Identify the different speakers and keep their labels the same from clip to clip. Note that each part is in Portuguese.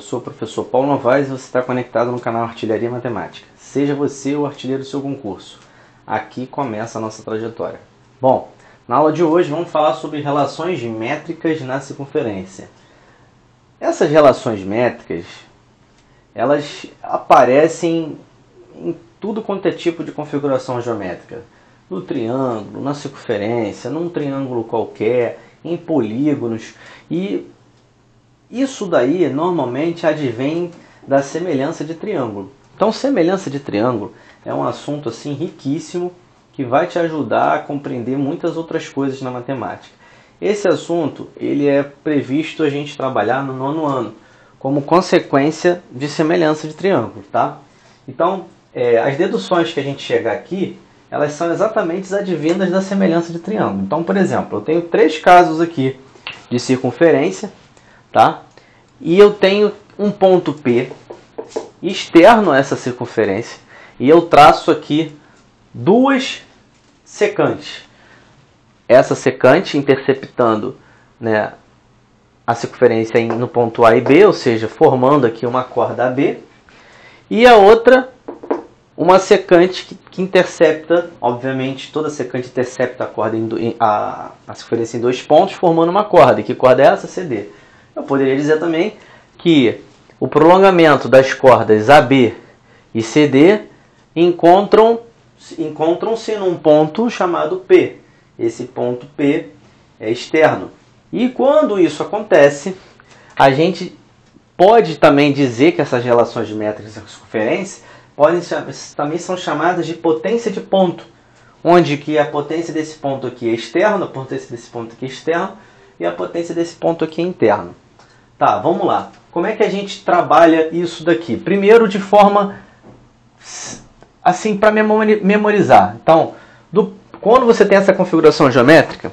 Speaker 1: sou o professor Paulo Novaes e você está conectado no canal Artilharia Matemática. Seja você o artilheiro do seu concurso. Aqui começa a nossa trajetória. Bom, na aula de hoje vamos falar sobre relações métricas na circunferência. Essas relações métricas, elas aparecem em tudo quanto é tipo de configuração geométrica. No triângulo, na circunferência, num triângulo qualquer, em polígonos. E isso daí normalmente advém da semelhança de triângulo. Então, semelhança de triângulo é um assunto assim riquíssimo que vai te ajudar a compreender muitas outras coisas na matemática. Esse assunto ele é previsto a gente trabalhar no 9º ano, como consequência de semelhança de triângulo, tá? Então, as deduções que a gente chegar aqui, elas são exatamente as advindas da semelhança de triângulo. Então, por exemplo, eu tenho 3 casos aqui de circunferência, tá? E eu tenho um ponto P externo a essa circunferência e eu traço aqui 2 secantes. Essa secante interceptando, né, a circunferência no ponto A e B, ou seja, formando aqui uma corda AB, e a outra uma secante que intercepta, obviamente toda secante intercepta a corda a circunferência em 2 pontos, formando uma corda. E que corda é essa? CD. Eu poderia dizer também que o prolongamento das cordas AB e CD encontram-se num ponto chamado P. Esse ponto P é externo. E quando isso acontece, a gente pode também dizer que essas relações métricas da circunferência também são chamadas de potência de ponto, onde que a potência desse ponto aqui é externo, a potência desse ponto aqui é externo e a potência desse ponto aqui é interno. Tá, vamos lá. Como é que a gente trabalha isso daqui? Primeiro, de forma assim, para memorizar. Então, quando você tem essa configuração geométrica,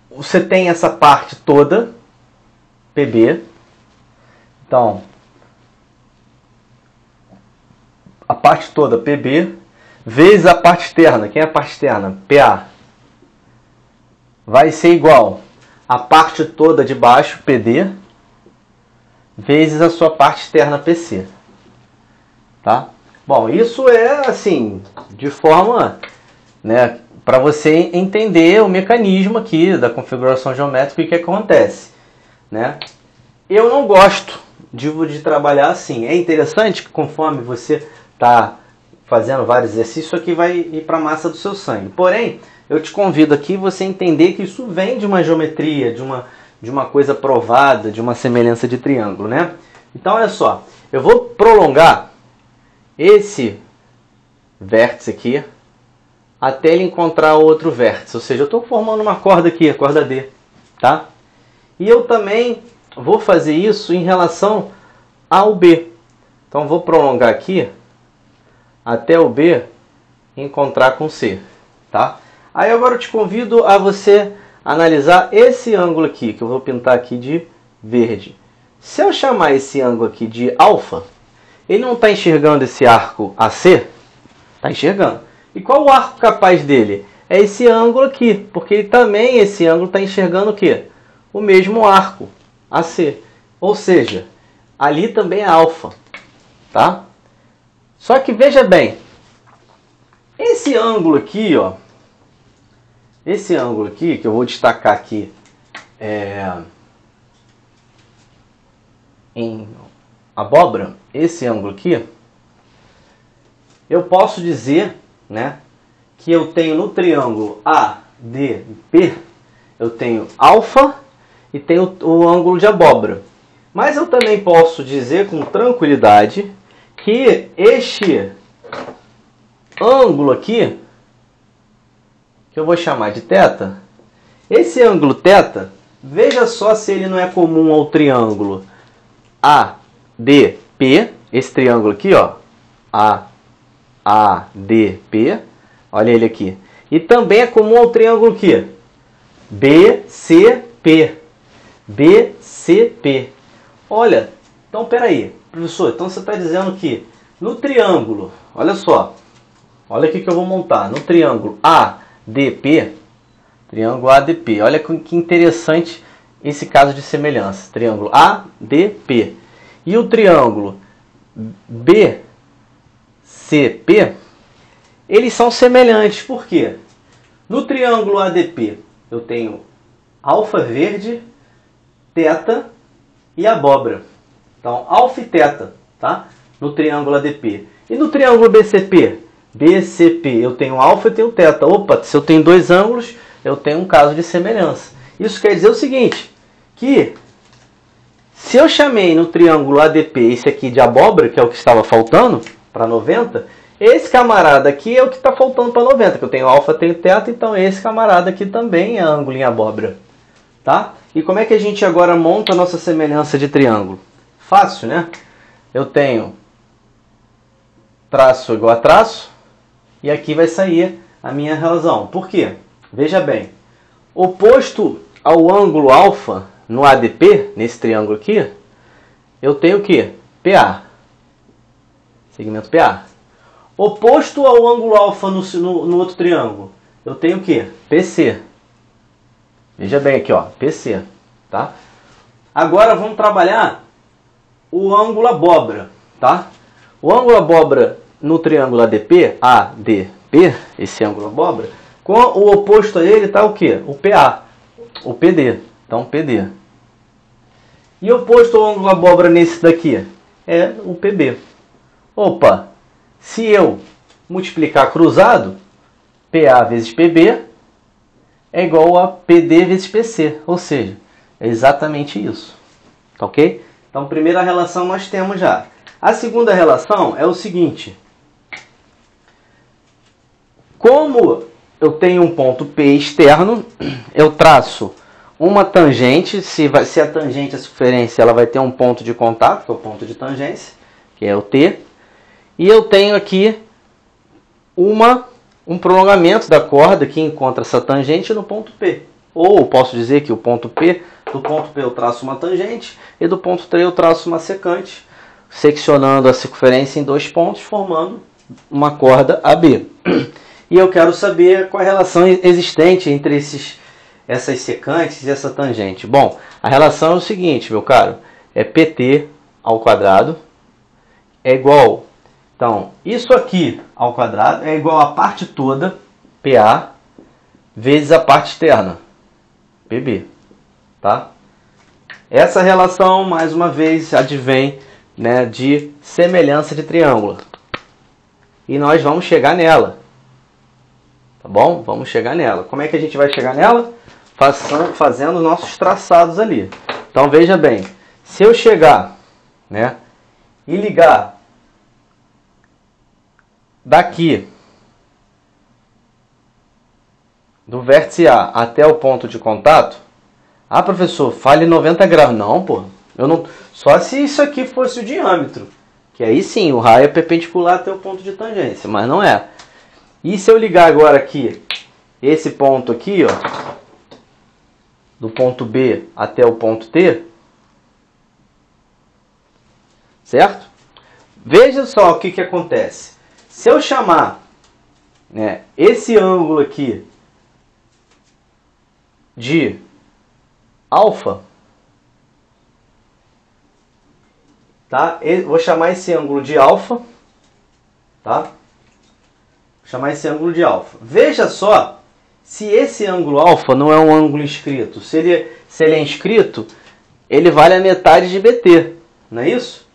Speaker 1: você tem essa parte toda, PB. Então, a parte toda, PB, vezes a parte externa. Quem é a parte externa? PA. Vai ser igual a parte toda de baixo, PD, vezes a sua parte externa, PC. Tá? Bom, isso é assim, de forma, né, para você entender o mecanismo aqui da configuração geométrica e o que acontece, né? Eu não gosto de trabalhar assim. É interessante que conforme você está fazendo vários exercícios, isso aqui vai ir para a massa do seu sangue. Porém, eu te convido aqui você entender que isso vem de uma geometria, de uma coisa provada, de uma semelhança de triângulo, né? Então, olha só, eu vou prolongar esse vértice aqui até ele encontrar outro vértice. Ou seja, eu estou formando uma corda aqui, a corda D, tá? E eu também vou fazer isso em relação ao B. Então, vou prolongar aqui até o B encontrar com C, tá? Aí agora eu te convido a você analisar esse ângulo aqui, que eu vou pintar aqui de verde. Se eu chamar esse ângulo aqui de alfa, ele não está enxergando esse arco AC? Está enxergando. E qual o arco capaz dele? É esse ângulo aqui, porque também esse ângulo está enxergando o quê? O mesmo arco, AC. Ou seja, ali também é alfa, tá? Só que veja bem, esse ângulo aqui, ó, esse ângulo aqui, que eu vou destacar aqui em abóbora, esse ângulo aqui, eu posso dizer, né, que eu tenho no triângulo ADP, eu tenho alfa e tenho o ângulo de abóbora. Mas eu também posso dizer com tranquilidade que este ângulo aqui, que eu vou chamar de θ, esse ângulo θ, veja só se ele não é comum ao triângulo ADP, esse triângulo aqui, ó, ADP, olha ele aqui. E também é comum ao triângulo aqui, BCP. BCP. Olha, então peraí, professor, então você está dizendo que no triângulo, olha só, olha aqui que eu vou montar, no triângulo ADP, olha que interessante esse caso de semelhança, triângulo ADP. E o triângulo BCP, eles são semelhantes. Por quê? No triângulo ADP, eu tenho alfa verde, teta e abóbora. Então, alfa e teta, tá? No triângulo ADP. E no triângulo BCP? BCP, eu tenho alfa e tenho teta. Opa, se eu tenho dois ângulos, eu tenho um caso de semelhança. Isso quer dizer o seguinte, que se eu chamei no triângulo ADP esse aqui de abóbora, que é o que estava faltando para 90, esse camarada aqui é o que está faltando para 90, que eu tenho alfa, tenho teta, então esse camarada aqui também é ângulo em abóbora. Tá? E como é que a gente agora monta a nossa semelhança de triângulo? Fácil, né? Eu tenho traço igual a traço, e aqui vai sair a minha razão. Por quê? Veja bem, oposto ao ângulo alfa no ADP, nesse triângulo aqui, eu tenho o quê? PA. Segmento PA. Oposto ao ângulo alfa no outro triângulo, eu tenho o quê? PC. Veja bem aqui, ó, PC. Tá? Agora vamos trabalhar o ângulo abóbora. Tá? O ângulo abóbora no triângulo ADP, esse ângulo abóbora, com o oposto a ele está o quê? O PA, o PD. Então, PD. E oposto ao ângulo abóbora nesse daqui é o PB. Opa, se eu multiplicar cruzado, PA vezes PB é igual a PD vezes PC. Ou seja, é exatamente isso. Tá ok? Então, primeira relação nós temos já. A segunda relação é o seguinte. Como eu tenho um ponto P externo, eu traço uma tangente. Se a tangente é circunferência, ela vai ter um ponto de contato, que é o ponto de tangência, que é o T. E eu tenho aqui um prolongamento da corda que encontra essa tangente no ponto P. Ou posso dizer que o ponto P, do ponto P eu traço uma tangente e do ponto T eu traço uma secante, seccionando a circunferência em dois pontos, formando uma corda AB. E eu quero saber qual é a relação existente entre essas secantes e essa tangente. Bom, a relação é o seguinte, meu caro, é PT ao quadrado é igual, então, isso aqui ao quadrado é igual a parte toda, PA, vezes a parte externa, PB. Tá? Essa relação, mais uma vez, advém, né, de semelhança de triângulo. E nós vamos chegar nela. Tá bom? Vamos chegar nela. Como é que a gente vai chegar nela? Fazendo nossos traçados ali. Então, veja bem. Se eu chegar, né, e ligar daqui do vértice A até o ponto de contato, ah, professor, fale 90 graus. Não, pô. Eu não... Só se isso aqui fosse o diâmetro. Que aí sim, o raio é perpendicular até o ponto de tangência. Mas não é. E se eu ligar agora aqui, esse ponto aqui, ó, do ponto B até o ponto T, certo? Veja só o que acontece. Se eu chamar, né, esse ângulo aqui de alfa, tá? Vou chamar esse ângulo de alfa, tá? Vou chamar esse ângulo de alfa. Veja só se esse ângulo alfa não é um ângulo inscrito. Se ele é inscrito, ele vale a metade de BT, não é isso?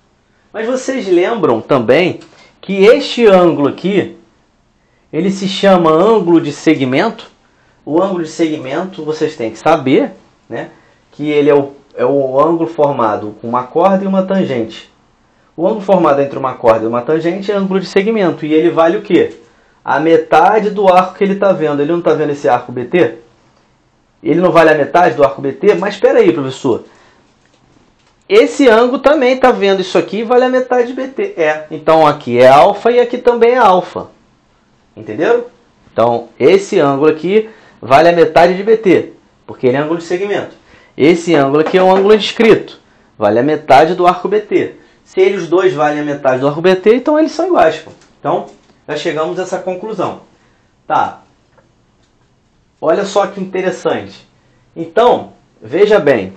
Speaker 1: Mas vocês lembram também que este ângulo aqui, ele se chama ângulo de segmento. O ângulo de segmento, vocês têm que saber, né, que ele é o ângulo formado com uma corda e uma tangente. O ângulo formado entre uma corda e uma tangente é ângulo de segmento. E ele vale o quê? A metade do arco que ele está vendo. Ele não está vendo esse arco BT? Ele não vale a metade do arco BT? Mas espera aí, professor. Esse ângulo também está vendo isso aqui e vale a metade de BT. É. Então aqui é alfa e aqui também é alfa. Entenderam? Então esse ângulo aqui vale a metade de BT, porque ele é ângulo de segmento. Esse ângulo aqui é um ângulo inscrito. Vale a metade do arco BT. Se eles dois valem a metade do arco BT, então eles são iguais. Pô. Então, já chegamos a essa conclusão. Tá. Olha só que interessante. Então, veja bem,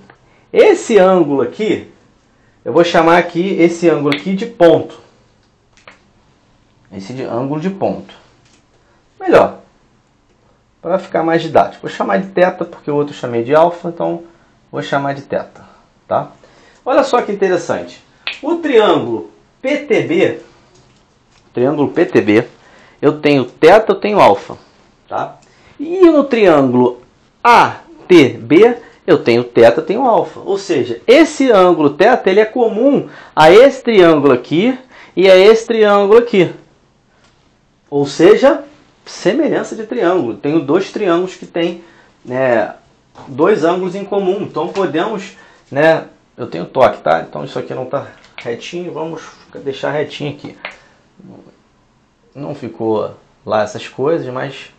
Speaker 1: esse ângulo aqui, eu vou chamar aqui esse ângulo aqui de ponto. Ângulo de ponto. Melhor, para ficar mais didático. Vou chamar de θ porque o outro eu chamei de alfa, então vou chamar de θ, tá? Olha só que interessante. O triângulo PTB, eu tenho θ, eu tenho alfa, tá? E no triângulo ATB, eu tenho θ, eu tenho alfa. Ou seja, esse ângulo θ, ele é comum a esse triângulo aqui e a esse triângulo aqui. Ou seja, semelhança de triângulo. Tenho dois triângulos que têm, né, dois ângulos em comum. Então podemos, né, eu tenho toque, tá? Então isso aqui não está retinho, vamos deixar retinho aqui. Não ficou lá essas coisas, mas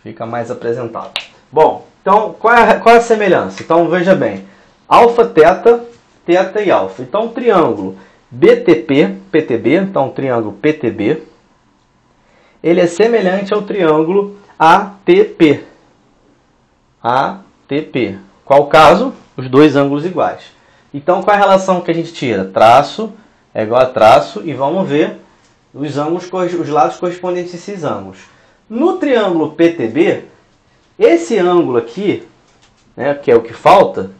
Speaker 1: fica mais apresentável. Bom, então qual é a semelhança? Então veja bem, alfa, θ, θ e alfa. Então o triângulo PTB, então o triângulo PTB, ele é semelhante ao triângulo ATP. ATP. Qual o caso? Os dois ângulos iguais. Então qual é a relação que a gente tira? Traço é igual a traço e vamos ver os ângulos, os lados correspondentes a esses ângulos. No triângulo PTB, esse ângulo aqui, né, que é o que falta,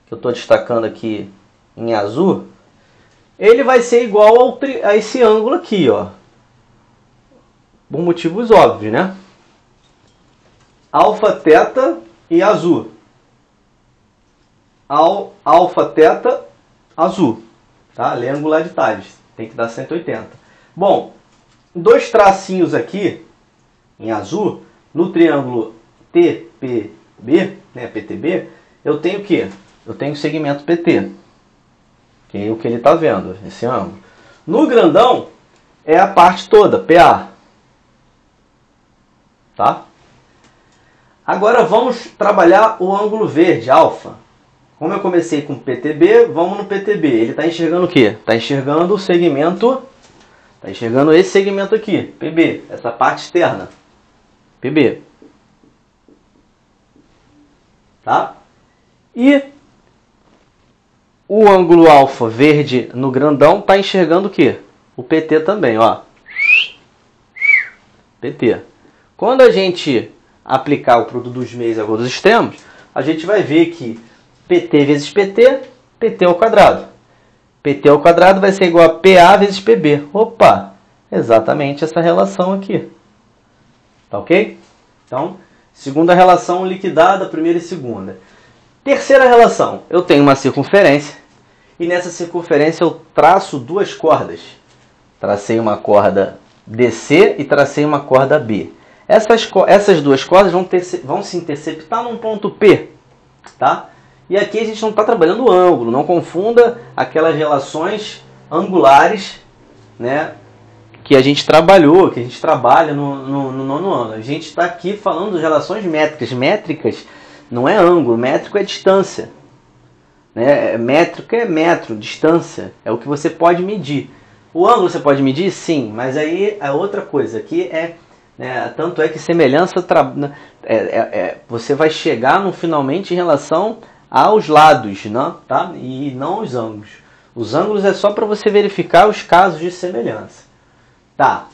Speaker 1: que eu estou destacando aqui em azul, ele vai ser igual a esse ângulo aqui, ó. Por motivos óbvios, né? Alfa, θ e azul. Alfa, θ, azul. Tá? Lê angularidade. Tem que dar 180. Bom, dois tracinhos aqui, em azul, no triângulo TPB, né, PTB, eu tenho o quê? Eu tenho o segmento PT. Que é o que ele está vendo, esse ângulo. No grandão, é a parte toda, PA. Tá? Agora vamos trabalhar o ângulo verde, alfa. Como eu comecei com PTB, vamos no PTB. Ele está enxergando o quê? Está enxergando o segmento, está enxergando esse segmento aqui, PB, essa parte externa, PB. Tá? E o ângulo alfa verde no grandão está enxergando o quê? O PT também, ó. PT. Quando a gente aplicar o produto dos meios agora dos extremos, a gente vai ver que PT vezes PT, PT ao quadrado. PT ao quadrado vai ser igual a PA vezes PB. Opa! Exatamente essa relação aqui. Tá ok? Então, segunda relação liquidada, primeira e segunda. Terceira relação. Eu tenho uma circunferência. E nessa circunferência eu traço duas cordas. Tracei uma corda DC e tracei uma corda B. Essas duas cordas vão se interceptar num ponto P. Tá? E aqui a gente não está trabalhando o ângulo. Não confunda aquelas relações angulares, né, que a gente trabalhou, que a gente trabalha no nono ano. A gente está aqui falando de relações métricas. Métricas não é ângulo, métrico é distância. Né? Métrico é metro, distância. É o que você pode medir. O ângulo você pode medir? Sim, mas aí é outra coisa. Aqui é, né, tanto é que semelhança você vai chegar no finalmente em relação aos lados, né, tá? E não aos ângulos. Os ângulos é só para você verificar os casos de semelhança. Tá.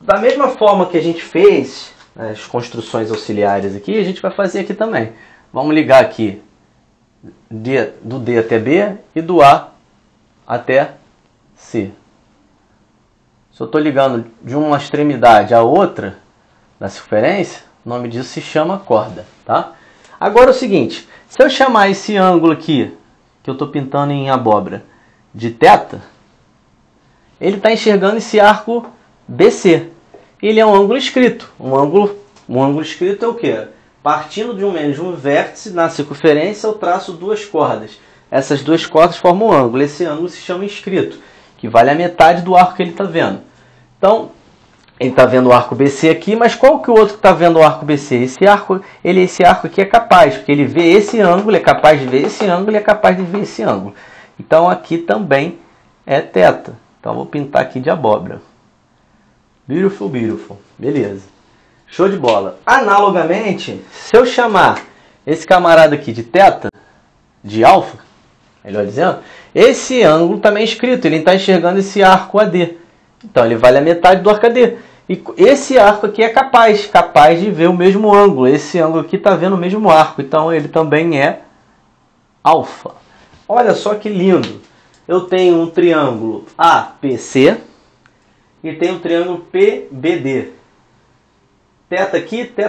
Speaker 1: Da mesma forma que a gente fez as construções auxiliares aqui, a gente vai fazer aqui também. Vamos ligar aqui do D até B e do A até C. Se eu estou ligando de uma extremidade à outra da circunferência, o nome disso se chama corda. Tá? Agora é o seguinte, se eu chamar esse ângulo aqui, que eu estou pintando em abóbora, de θ, ele está enxergando esse arco BC. Ele é um ângulo escrito. Um ângulo escrito é o quê? Partindo de um mesmo vértice, na circunferência, eu traço duas cordas. Essas duas cordas formam um ângulo. Esse ângulo se chama inscrito, que vale a metade do arco que ele está vendo. Então, ele está vendo o arco BC aqui, mas qual que é o outro que está vendo o arco BC? Esse arco aqui é capaz, porque ele vê esse ângulo, é capaz de ver esse ângulo e é capaz de ver esse ângulo. Então, aqui também é θ. Então, vou pintar aqui de abóbora. Beautiful, beautiful. Beleza. Show de bola. Analogamente, se eu chamar esse camarada aqui de θ, de alfa, melhor dizendo, esse ângulo também é escrito, ele está enxergando esse arco AD. Então ele vale a metade do arco AD. E esse arco aqui é capaz de ver o mesmo ângulo. Esse ângulo aqui está vendo o mesmo arco, então ele também é alfa. Olha só que lindo. Eu tenho um triângulo APC e tenho um triângulo PBD. Θ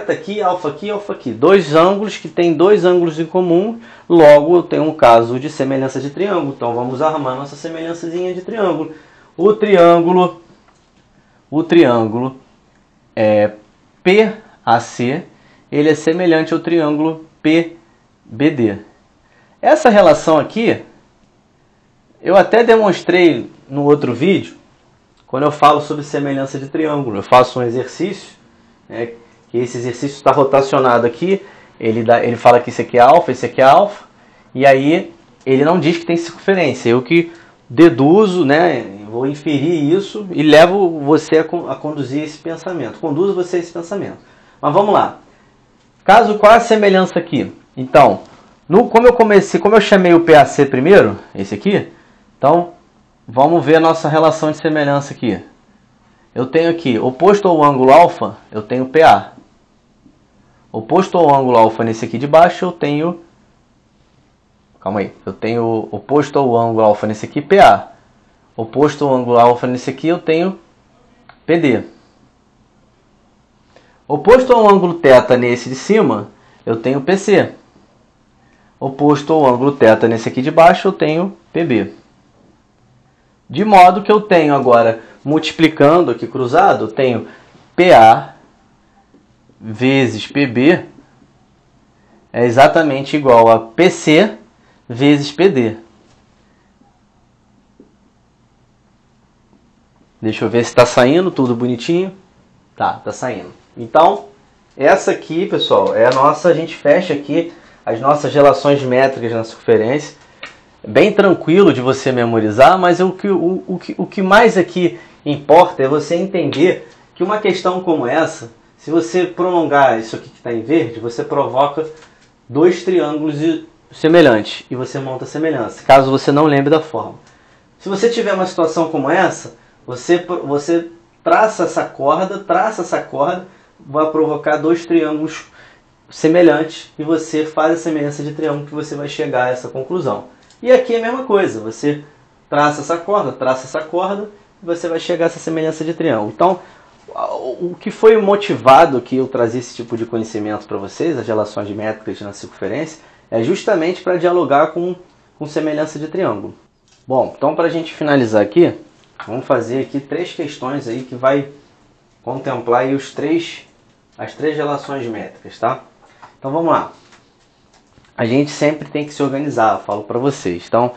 Speaker 1: aqui, alfa aqui, alfa aqui. Dois ângulos que têm dois ângulos em comum. Logo, eu tenho um caso de semelhança de triângulo. Então, vamos arrumar nossa semelhançazinha de triângulo. O triângulo PAC, ele é semelhante ao triângulo PBD. Essa relação aqui, eu até demonstrei no outro vídeo, quando eu falo sobre semelhança de triângulo. Eu faço um exercício, né, que esse exercício está rotacionado aqui, ele fala que isso aqui é alfa, esse aqui é alfa, e aí ele não diz que tem circunferência. Eu que deduzo, né, vou inferir isso e levo você a conduzir esse pensamento. Conduzo você a esse pensamento. Mas vamos lá. Qual é a semelhança aqui? Então, como eu chamei o PAC primeiro, esse aqui, então vamos ver a nossa relação de semelhança aqui. Eu tenho aqui, oposto ao ângulo alfa, eu tenho PA. Oposto ao ângulo alfa nesse aqui de baixo, eu tenho... Calma aí. Eu tenho oposto ao ângulo alfa nesse aqui, PA. Oposto ao ângulo alfa nesse aqui, eu tenho PD. Oposto ao ângulo θ nesse de cima, eu tenho PC. Oposto ao ângulo θ nesse aqui de baixo, eu tenho PB. De modo que eu tenho agora, multiplicando aqui cruzado, eu tenho PA vezes PB é exatamente igual a PC vezes PD. Deixa eu ver se está saindo tudo bonitinho. Tá saindo. Então, essa aqui, pessoal, é a nossa, a gente fecha aqui as nossas relações métricas na circunferência. Bem tranquilo de você memorizar, mas o que mais aqui importa é você entender que uma questão como essa, se você prolongar isso aqui que está em verde, você provoca dois triângulos semelhantes e você monta semelhança, caso você não lembre da forma. Se você tiver uma situação como essa, você traça essa corda, vai provocar dois triângulos semelhantes e você faz a semelhança de triângulo que você vai chegar a essa conclusão. E aqui é a mesma coisa, você traça essa corda e você vai chegar a essa semelhança de triângulo. Então, o que foi motivado que eu trazer esse tipo de conhecimento para vocês, as relações métricas na circunferência, é justamente para dialogar com semelhança de triângulo. Bom, então para a gente finalizar aqui, vamos fazer aqui três questões aí que vai contemplar aí as três relações métricas, tá? Então vamos lá. A gente sempre tem que se organizar, eu falo para vocês. Então,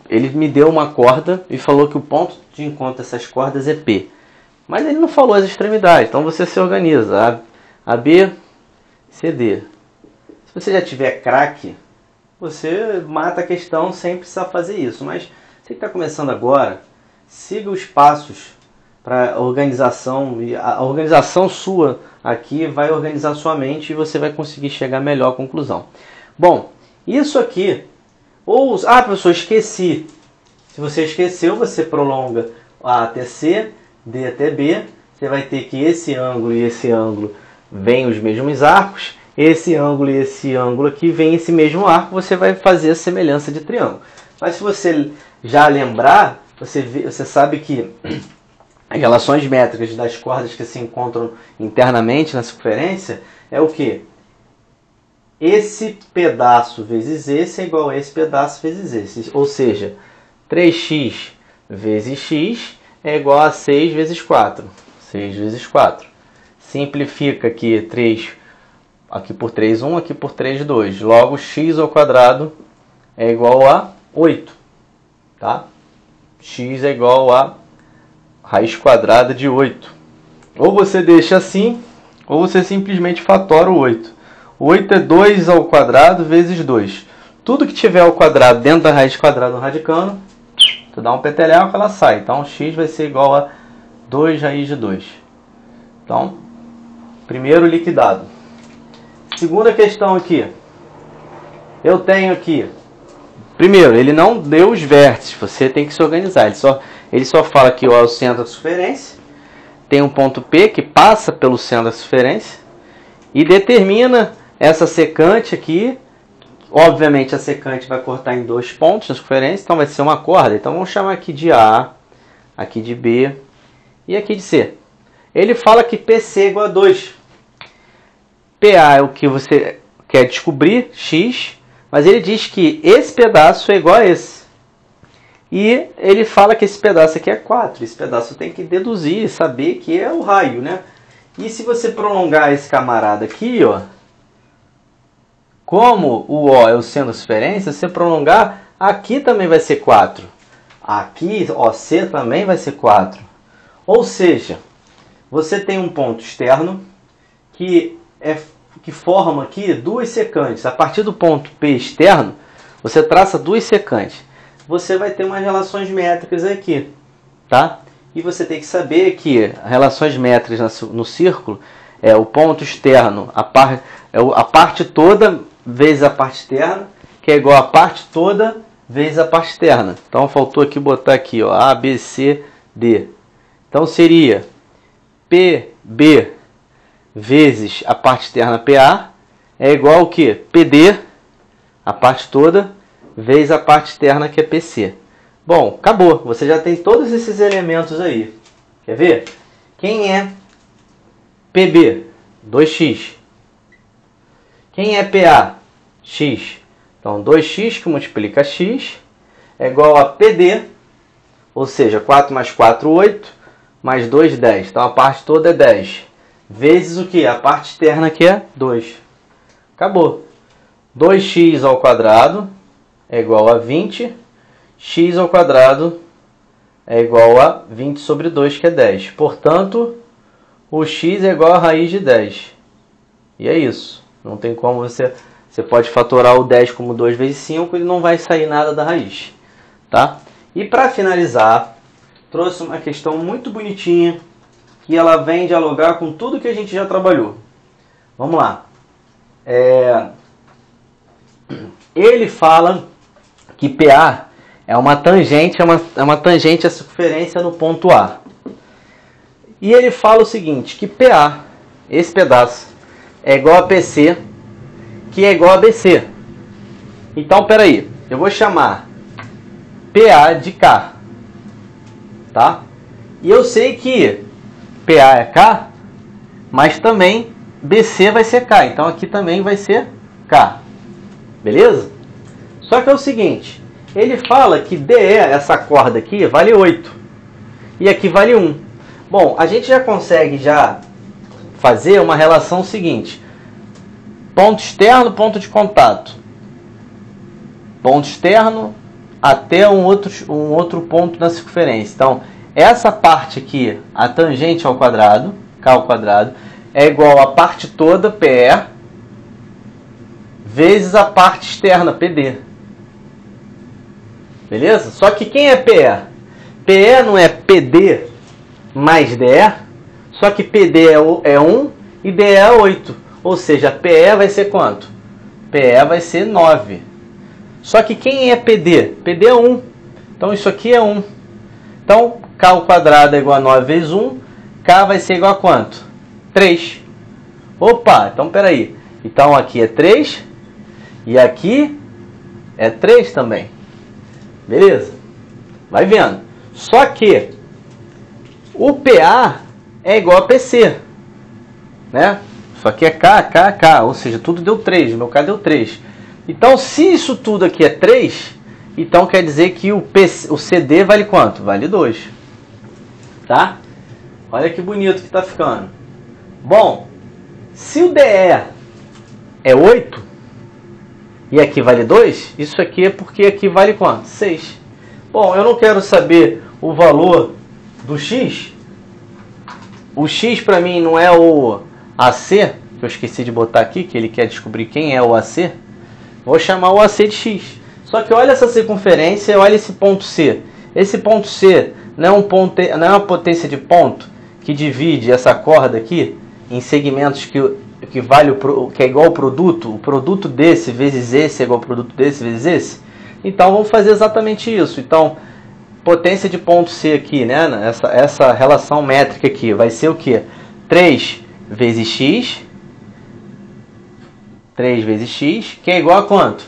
Speaker 1: ele me deu uma corda e falou que o ponto de encontro dessas cordas é P. Mas ele não falou as extremidades, então você se organiza. A, B, C, D. Se você já tiver craque, você mata a questão sem precisar fazer isso. Mas você que está começando agora, siga os passos para a organização. E a organização sua aqui vai organizar sua mente e você vai conseguir chegar à melhor conclusão. Bom, isso aqui... professor, esqueci. Se você esqueceu, você prolonga A até C, D até B. Você vai ter que esse ângulo e esse ângulo vêm os mesmos arcos. Esse ângulo e esse ângulo aqui vem esse mesmo arco. Você vai fazer a semelhança de triângulo. Mas se você já lembrar, você sabe que as relações métricas das cordas que se encontram internamente na circunferência é o que? Esse pedaço vezes esse é igual a esse pedaço vezes esse. Ou seja, 3x vezes x é igual a 6 vezes 4. 6 vezes 4. Simplifica aqui 3, aqui por 3, 1, aqui por 3, 2. Logo, x ao quadrado é igual a 8. Tá? X é igual a raiz quadrada de 8. Ou você deixa assim, ou você simplesmente fatora o 8. 8 é 2 ao quadrado vezes 2. Tudo que tiver ao quadrado dentro da raiz quadrada no radicano, tu dá um peteleco, ela sai. Então, x vai ser igual a 2 raiz de 2. Então, primeiro liquidado. Segunda questão aqui. Eu tenho aqui... Primeiro, ele não deu os vértices, você tem que se organizar. Ele só fala que O é o centro da circunferência. Tem um ponto P que passa pelo centro da circunferência. E determina essa secante aqui. Obviamente a secante vai cortar em 2 pontos na circunferência, então vai ser uma corda. Então vamos chamar aqui de A, aqui de B e aqui de C. Ele fala que PC é igual a 2. PA é o que você quer descobrir, X, mas ele diz que esse pedaço é igual a esse. E ele fala que esse pedaço aqui é 4. Esse pedaço tem que deduzir, saber que é o raio, né? E se você prolongar esse camarada aqui, ó, como o O é o centro da circunferência, se você prolongar, aqui também vai ser 4. Aqui, OC também vai ser 4. Ou seja, você tem um ponto externo que forma aqui 2 secantes. A partir do ponto P externo, você traça 2 secantes. Você vai ter umas relações métricas aqui, tá? E você tem que saber que relações métricas no círculo é o ponto externo, a parte toda vezes a parte externa, que é igual a parte toda vezes a parte externa. Então faltou aqui botar aqui, ó, A, B, C, D. Então seria PB vezes a parte externa PA é igual ao que? PD, a parte toda, vezes a parte externa que é PC. Bom, acabou. Você já tem todos esses elementos aí. Quer ver? Quem é PB? 2x. Quem é PA? X. Então 2x que multiplica x é igual a PD, ou seja, 4 mais 4, 8, mais 2, 10. Então a parte toda é 10. Vezes o que? A parte externa que é 2. Acabou. 2x ao quadrado é igual a 20. X ao quadrado é igual a 20 sobre 2, que é 10. Portanto, o x é igual a raiz de 10. E é isso. Não tem como você pode fatorar o 10 como 2 vezes 5 e não vai sair nada da raiz. Tá? E para finalizar, trouxe uma questão muito bonitinha que ela vem dialogar com tudo que a gente já trabalhou. Vamos lá. Ele fala que PA é uma tangente, uma tangente à circunferência no ponto A. E ele fala o seguinte, que PA, esse pedaço, é igual a PC, que é igual a BC. Então, peraí, eu vou chamar PA de K, tá? E eu sei que PA é K, mas também BC vai ser K, então aqui também vai ser K, beleza? Só que é o seguinte, ele fala que DE, essa corda aqui, vale 8, e aqui vale 1. Bom, a gente já consegue fazer uma relação seguinte, ponto externo, ponto de contato, ponto externo até um outro ponto na circunferência. Então, essa parte aqui, a tangente ao quadrado, K ao quadrado, é igual a parte toda, PE, vezes a parte externa, PD. Beleza? Só que quem é PE? PE não é PD mais DE, só que PD é 1 e DE é 8. Ou seja, PE vai ser quanto? PE vai ser 9. Só que quem é PD? PD é 1. Então isso aqui é 1. Então K ao quadrado é igual a 9 vezes 1. K vai ser igual a quanto? 3. Opa, então peraí. Então aqui é 3 e aqui é 3 também. Beleza? Vai vendo. Só que o PA é igual a PC, né? Isso aqui é K, K, K, ou seja, tudo deu 3, no meu caso deu 3. Então, se isso tudo aqui é 3, então quer dizer que o CD vale quanto? Vale 2. Tá? Olha que bonito que está ficando. Bom, se o DE é 8, e aqui vale 2, isso aqui é porque aqui vale quanto? 6. Bom, eu não quero saber o valor do X. O X para mim não é o AC, que eu esqueci de botar aqui, que ele quer descobrir quem é o AC. Vou chamar o AC de X. Só que olha essa circunferência, olha esse ponto C. Esse ponto C não é uma potência de ponto que divide essa corda aqui em segmentos que vale que é igual ao produto, o produto desse vezes esse é igual ao produto desse vezes esse. Então vamos fazer exatamente isso. Então, potência de ponto C aqui, né? Essa relação métrica aqui vai ser o que? 3 vezes x, 3 vezes x, que é igual a quanto?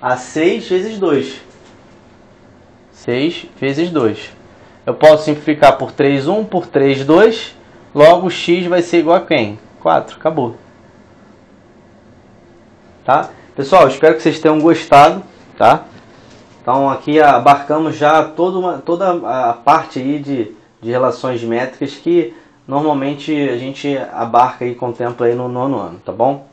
Speaker 1: A 6 vezes 2. 6 vezes 2. Eu posso simplificar por 3, 1, por 3, 2. Logo, x vai ser igual a quem? 4. Acabou. Tá? Pessoal, espero que vocês tenham gostado. Tá? Então, aqui abarcamos já toda a parte aí de relações métricas que normalmente a gente abarca e contempla aí no nono ano. Tá bom?